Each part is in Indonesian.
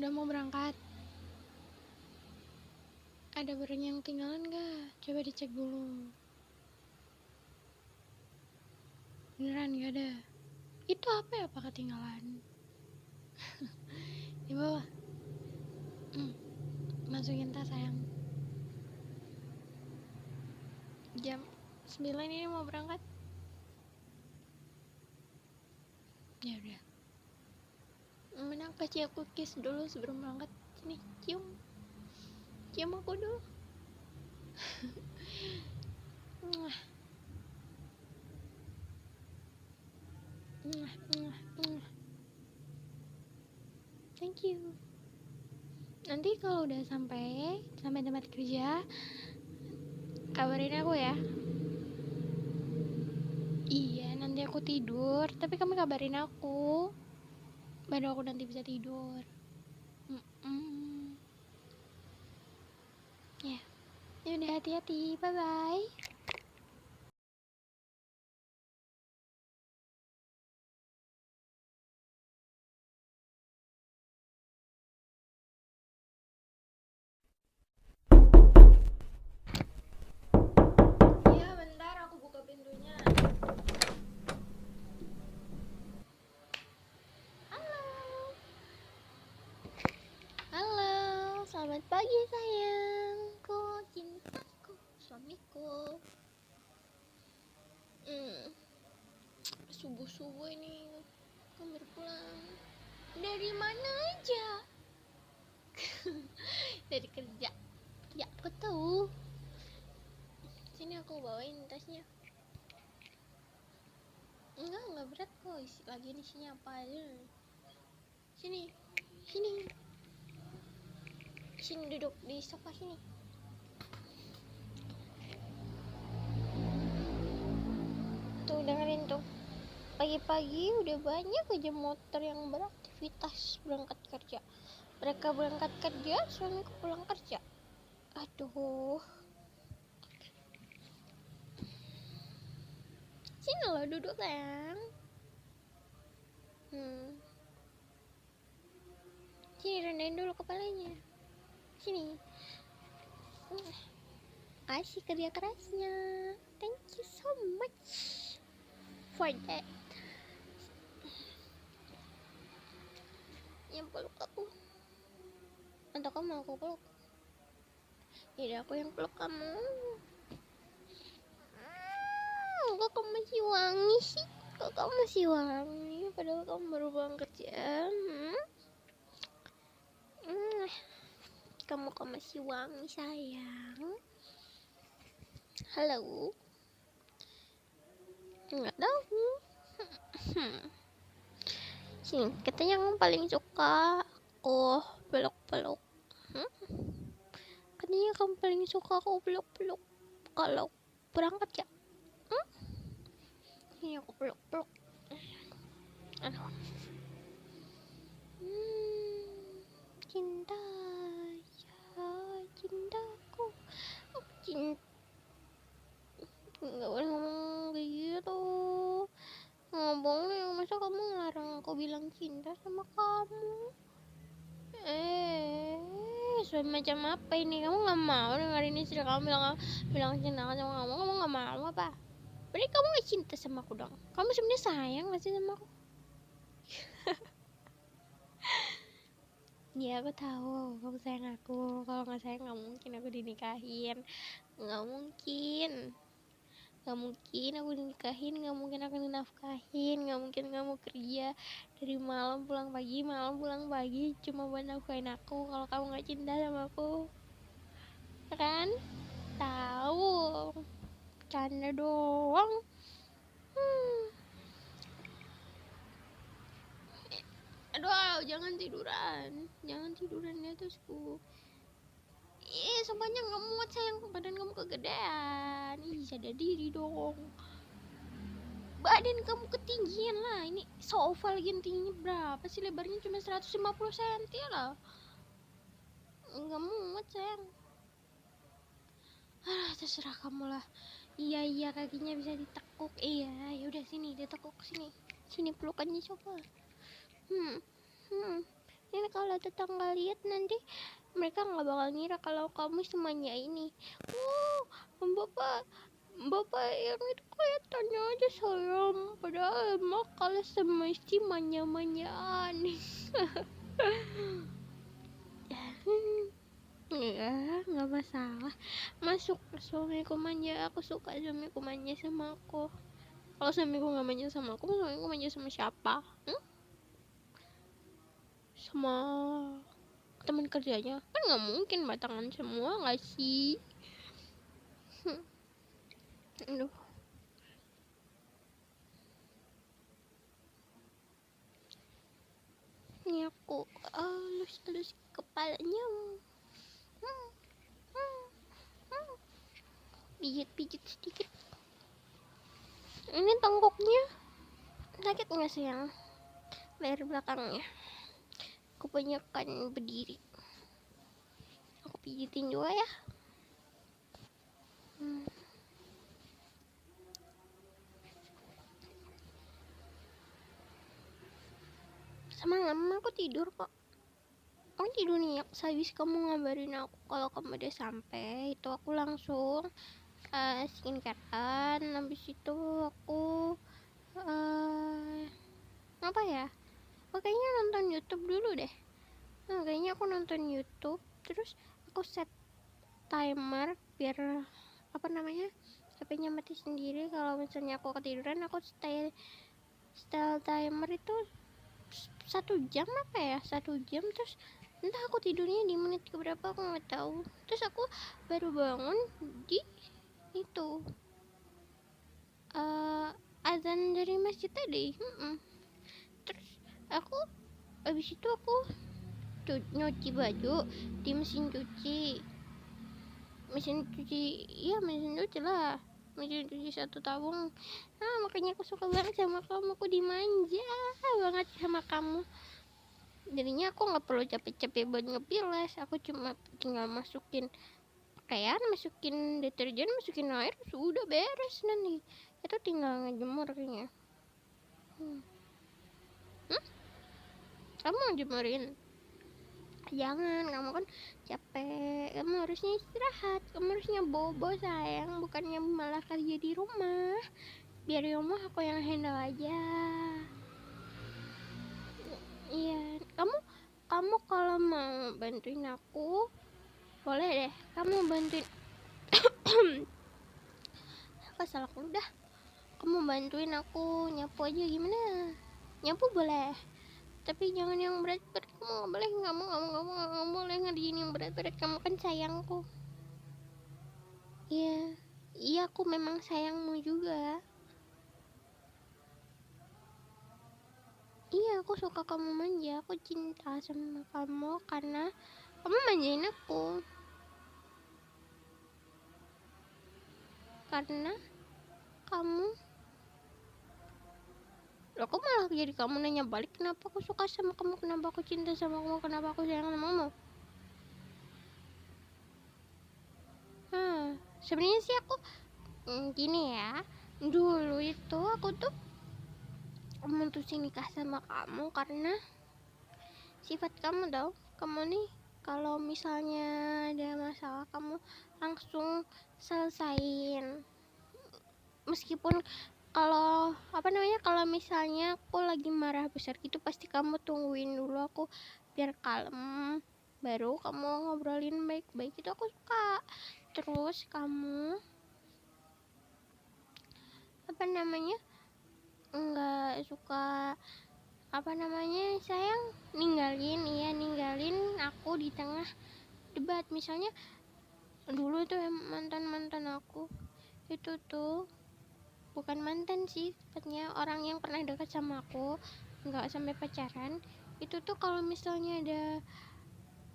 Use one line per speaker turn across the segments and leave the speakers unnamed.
Udah mau berangkat? Ada barang yang ketinggalan gak? Coba dicek dulu. Beneran gak ada? Itu apa ya, apa ketinggalan? Di bawah. Masukin tas sayang. Jam 9 ini mau berangkat. Ya udah. Menang kasih aku kiss dulu sebelum berangkat. Sini, cium. Cium aku dulu. Thank you. Nanti kalau udah sampai tempat kerja, kabarin aku ya. Iya, nanti aku tidur, tapi kamu kabarin aku. Baru aku nanti bisa tidur. Ya, udah hati-hati. Bye bye. Iya, bentar aku buka pintunya. Halo, selamat pagi sayangku, cintaku, suamiku. Subuh-subuh ini kamu baru pulang. Dari mana aja? Dari kerja. Ya, aku tahu. Sini aku bawain tasnya. Enggak berat kok. Lagian isinya apa aja. Sini. Sini duduk di sofa sini. Tuh dengerin tuh. Pagi-pagi udah banyak aja motor yang beraktivitas berangkat kerja. Mereka berangkat kerja, suamiku pulang kerja. Aduh. Sini loh duduk sayang. Sini rendahin dulu kepalanya. Sini. Kasih kerja kerasnya. Thank you so much for that. Yang peluk aku. Atau kamu mau aku peluk? Jadi aku yang peluk kamu. Kok kamu masih wangi sih? Kok kamu masih wangi? Padahal kamu baru pulang kerja. Kamu kok masih wangi sayang? Halo? Nggak tahu. Sini, katanya kamu paling suka aku peluk-peluk. Katanya kamu paling suka aku peluk-peluk kalau berangkat ya. Ini aku peluk-peluk. Aduh. Cinta ya, cintaku. Cinta. Nggak boleh ngomong kayak gitu. Nggak boleh, masa kamu ngelarang aku bilang cinta sama kamu? Semacam apa ini? Kamu nggak mau dengerin istri kamu bilang cinta sama kamu? Kamu nggak mau apa? Berarti kamu nggak cinta sama aku dong? Kamu sebenarnya sayang nggak sih sama aku? Ya aku tahu kamu sayang aku. Kalau nggak sayang nggak mungkin aku dinikahin. Nggak mungkin. Gak mungkin aku dinikahin, gak mungkin aku dinafkahin, gak mungkin kamu kerja dari malam pulang pagi cuma buat nafkahin aku kalau kamu gak cinta sama aku, kan? Tahu, canda doang. Aduh, jangan tiduran di atasku. Semuanya nggak muat sayang, badan kamu kegedean. Sadar diri dong. Badan kamu ketinggian lah. Ini sofa lagi tingginya berapa sih? Lebarnya cuma 150 cm lah. Nggak muat sayang. Terserah kamu lah. Iya kakinya bisa ditekuk. Iya, yaudah sini ditekuk sini. Sini pelukannya coba. Ini kalau tetangga lihat nanti mereka nggak bakal ngira kalau kamu semuanya ini. Oh, bapak bapak yang itu kelihatannya aja sayang, padahal emang kalau sama istri manya-manyaan. Ya, nggak masalah. Masuk suamiku manja, aku suka suamiku manja sama aku. Kalau suamiku nggak manja sama aku, suamiku manja sama siapa? Sama teman kerjanya? Kan nggak mungkin batangan semua nggak sih? Aduh, ini aku halus-halus kepalanya. Pijit-pijit sedikit. Ini tengkuknya sakit nggak sayang? Leher belakangnya kebanyakan berdiri. Aku pijitin juga ya. Semalam aku tidur kok. Aku tidur nih, sehabis kamu ngabarin aku kalau kamu udah sampai, itu aku langsung skincarean. Habis itu aku apa ya? Kayaknya nonton YouTube dulu deh. Kayaknya aku nonton YouTube, terus aku set timer biar apa namanya, HP-nya mati sendiri. Kalau misalnya aku ketiduran, aku style timer itu 1 jam apa ya, 1 jam. Terus entah aku tidurnya di menit keberapa aku nggak tahu. Terus aku baru bangun di itu azan dari masjid tadi. Terus aku abis itu aku nyuci baju di mesin cuci. Mesin cuci lah, mesin cuci 1 tabung. Makanya aku suka banget sama kamu, aku dimanja banget sama kamu. Jadinya aku nggak perlu capek-capek buat ngebilas, aku cuma tinggal masukin pakaian, masukin deterjen, masukin air, sudah beres. Nanti itu tinggal ngejemur kayaknya. Kamu jemurin? Jangan, kamu kan capek, kamu harusnya istirahat, kamu harusnya bobo sayang, bukannya malah kerja di rumah. Biar di rumah aku yang handle aja. Iya, kamu kalau mau bantuin aku boleh deh, kamu bantuin. Apa salahku udah, kamu bantuin aku nyapu aja. Gimana? Nyapu boleh, tapi jangan yang berat-berat. Kamu nggak boleh ngerjain yang berat-berat, kamu kan sayangku. Iya, aku memang sayangmu juga. Iya, aku suka kamu manja, aku cinta sama kamu karena kamu manjain aku. Karena kamu, loh, kok malah jadi kamu nanya balik kenapa aku suka sama kamu, kenapa aku cinta sama kamu, kenapa aku sayang sama kamu. Sebenarnya sih aku gini ya, dulu itu aku tuh memutusin nikah sama kamu karena sifat kamu tau. Kamu nih kalau misalnya ada masalah kamu langsung selesain. Meskipun kalau kalau misalnya aku lagi marah besar gitu, pasti kamu tungguin dulu aku biar kalem, baru kamu ngobrolin baik-baik. Itu aku suka. Terus kamu nggak suka sayang ninggalin aku di tengah debat. Misalnya dulu tuh mantan aku itu tuh, bukan mantan sih, tepatnya orang yang pernah dekat sama aku, nggak sampai pacaran. Itu tuh kalau misalnya ada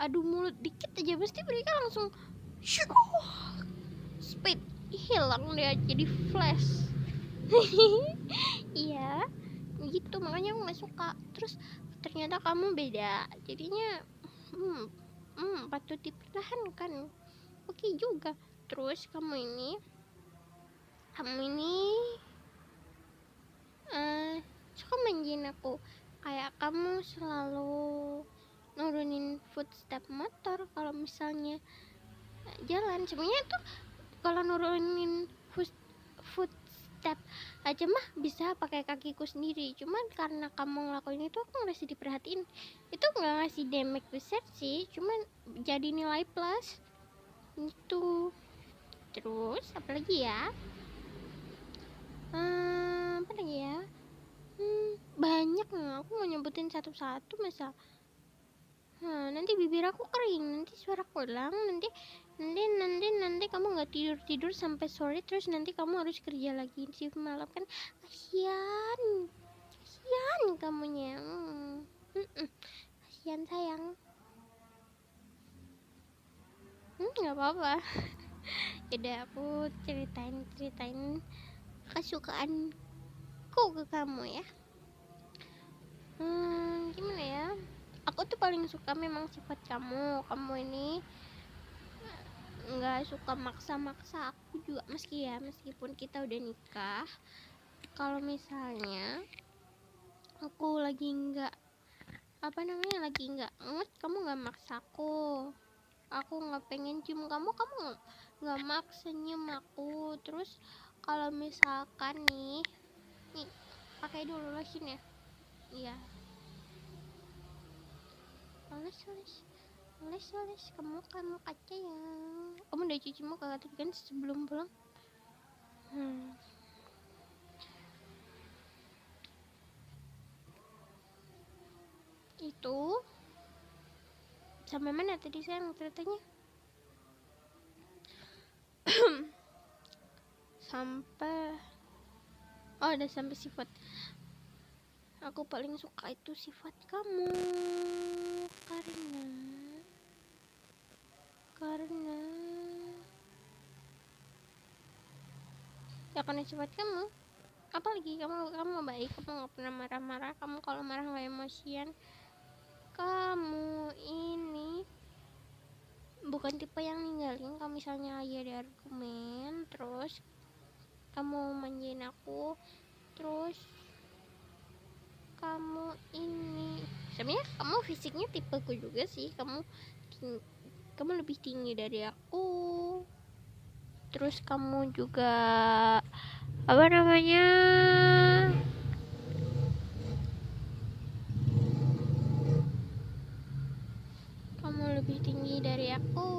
adu mulut dikit aja pasti mereka langsung speed hilang, dia jadi flash. Iya gitu, makanya aku nggak suka. Terus ternyata kamu beda, jadinya patut dipertahankan. Oke juga. Terus kamu ini suka manjain aku, kayak kamu selalu nurunin footstep motor kalau misalnya jalan. Sebenarnya tuh kalau nurunin footstep aja mah bisa pakai kakiku sendiri, cuman karena kamu ngelakuin itu aku ngasih diperhatiin. Itu nggak ngasih damage besar sih, cuman jadi nilai plus itu. Terus apa lagi ya, apa lagi ya, banyak nih, aku mau nyebutin satu-satu masa. Nanti bibir aku kering, nanti suara pulang, nanti kamu nggak tidur sampai sore, terus nanti kamu harus kerja lagi shift malam kan, kasihan kamunya. Kasihan sayang. Nggak apa-apa. Udah, aku ceritain kesukaanku ke kamu ya. Gimana ya, aku tuh paling suka memang sifat kamu ini nggak suka maksa-maksa aku juga, meskipun kita udah nikah. Kalau misalnya aku lagi nggak mood, kamu nggak maksa aku nggak pengen cium kamu nggak maksa nyium aku. Terus kalau misalkan nih pakai dulu lotion ya. Iya, oles kamu kaca ya. Kamu udah cuci muka tadi kan sebelum pulang? Itu sampai mana tadi sayang ceritanya? Udah sampai sifat. Aku paling suka itu sifat kamu karena sifat kamu. Apalagi kamu baik, kamu nggak pernah marah-marah, kamu kalau marah nggak emosian. Kamu ini bukan tipe yang ninggalin kalau misalnya lagi ada argumen, terus kamu manjain aku. Terus kamu ini sebenarnya kamu fisiknya tipeku juga sih, kamu lebih tinggi dari aku. Terus kamu juga kamu lebih tinggi dari aku.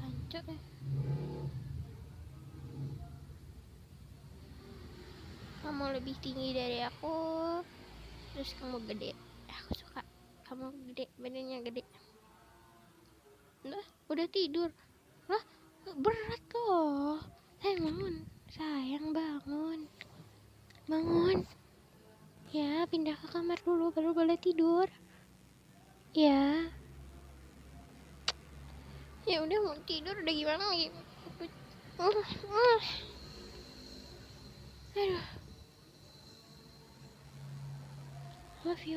Lanjut deh. Kamu lebih tinggi dari aku. Terus kamu gede. Aku suka kamu gede, badannya gede. Udah tidur. Berat loh. Sayang bangun. Ya, pindah ke kamar dulu baru boleh tidur. Ya udah, mau tidur udah, gimana lagi? Aduh, love you.